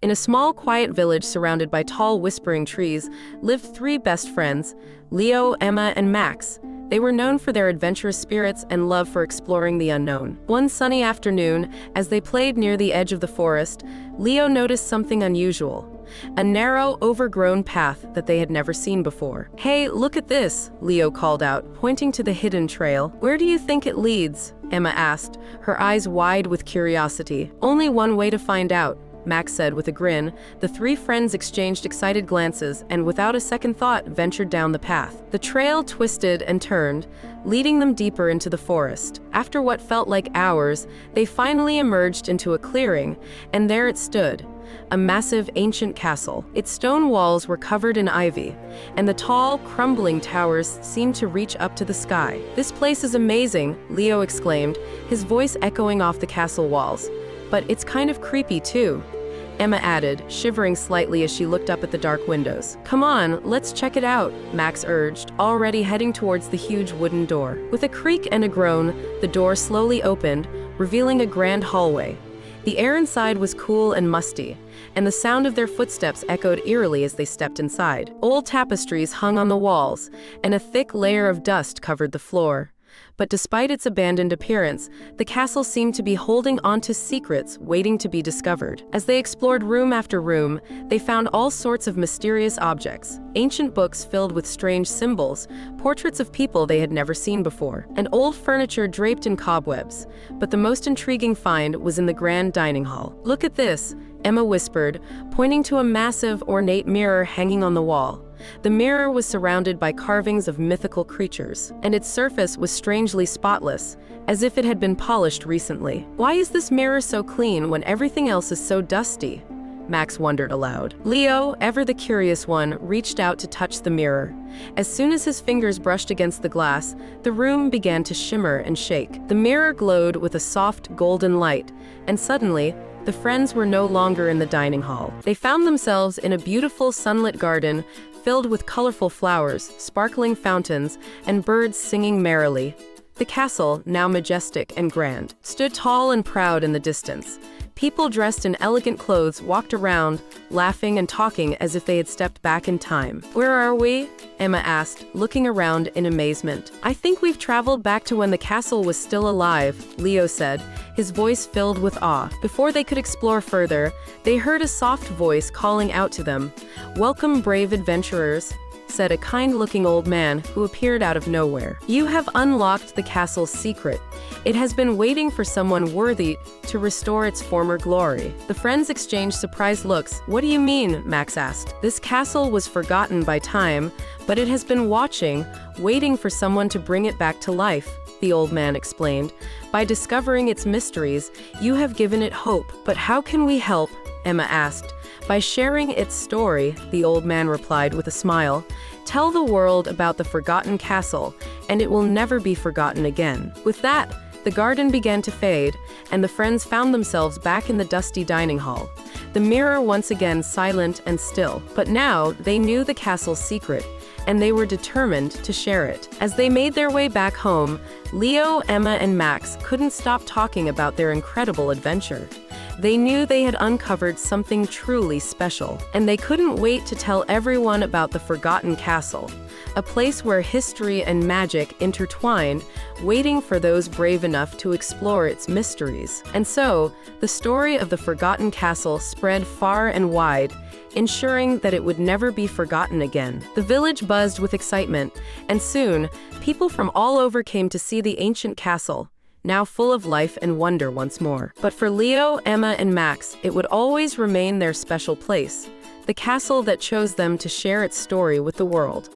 In a small, quiet village surrounded by tall, whispering trees, lived three best friends, Leo, Emma, and Max. They were known for their adventurous spirits and love for exploring the unknown. One sunny afternoon, as they played near the edge of the forest, Leo noticed something unusual. A narrow, overgrown path that they had never seen before. "Hey, look at this," Leo called out, pointing to the hidden trail. "Where do you think it leads?" Emma asked, her eyes wide with curiosity. "Only one way to find out," Max said with a grin. The three friends exchanged excited glances and, without a second thought, ventured down the path. The trail twisted and turned, leading them deeper into the forest. After what felt like hours, they finally emerged into a clearing, and there it stood. A massive, ancient castle. Its stone walls were covered in ivy, and the tall, crumbling towers seemed to reach up to the sky. "This place is amazing," Leo exclaimed, his voice echoing off the castle walls. "But it's kind of creepy, too," Emma added, shivering slightly as she looked up at the dark windows. "Come on, let's check it out," Max urged, already heading towards the huge wooden door. With a creak and a groan, the door slowly opened, revealing a grand hallway. The air inside was cool and musty, and the sound of their footsteps echoed eerily as they stepped inside. Old tapestries hung on the walls, and a thick layer of dust covered the floor. But despite its abandoned appearance, the castle seemed to be holding onto secrets waiting to be discovered. As they explored room after room, they found all sorts of mysterious objects, ancient books filled with strange symbols, portraits of people they had never seen before, and old furniture draped in cobwebs. But the most intriguing find was in the grand dining hall. "Look at this," Emma whispered, pointing to a massive, ornate mirror hanging on the wall. The mirror was surrounded by carvings of mythical creatures, and its surface was strangely spotless, as if it had been polished recently. "Why is this mirror so clean when everything else is so dusty?" Max wondered aloud. Leo, ever the curious one, reached out to touch the mirror. As soon as his fingers brushed against the glass, the room began to shimmer and shake. The mirror glowed with a soft, golden light, and suddenly, the friends were no longer in the dining hall. They found themselves in a beautiful sunlit garden filled with colorful flowers, sparkling fountains, and birds singing merrily. The castle, now majestic and grand, stood tall and proud in the distance. People dressed in elegant clothes walked around, laughing and talking as if they had stepped back in time. "Where are we?" Emma asked, looking around in amazement. "I think we've traveled back to when the castle was still alive," Leo said, his voice filled with awe. Before they could explore further, they heard a soft voice calling out to them. "Welcome, brave adventurers," said a kind-looking old man who appeared out of nowhere. "You have unlocked the castle's secret. It has been waiting for someone worthy to restore its former glory." The friends exchanged surprised looks. "What do you mean?" Max asked. "This castle was forgotten by time, but it has been watching, waiting for someone to bring it back to life," the old man explained. "By discovering its mysteries, you have given it hope." "But how can we help?" Emma asked. "By sharing its story," the old man replied with a smile. "Tell the world about the forgotten castle, and it will never be forgotten again." With that, the garden began to fade, and the friends found themselves back in the dusty dining hall. The mirror once again silent and still. But now, they knew the castle's secret, and they were determined to share it. As they made their way back home, Leo, Emma, and Max couldn't stop talking about their incredible adventure. They knew they had uncovered something truly special, and they couldn't wait to tell everyone about the forgotten castle, a place where history and magic intertwined, waiting for those brave enough to explore its mysteries. And so, the story of the forgotten castle spread far and wide, ensuring that it would never be forgotten again. The village buzzed with excitement, and soon, people from all over came to see the ancient castle, now full of life and wonder once more. But for Leo, Emma, and Max, it would always remain their special place, the castle that chose them to share its story with the world.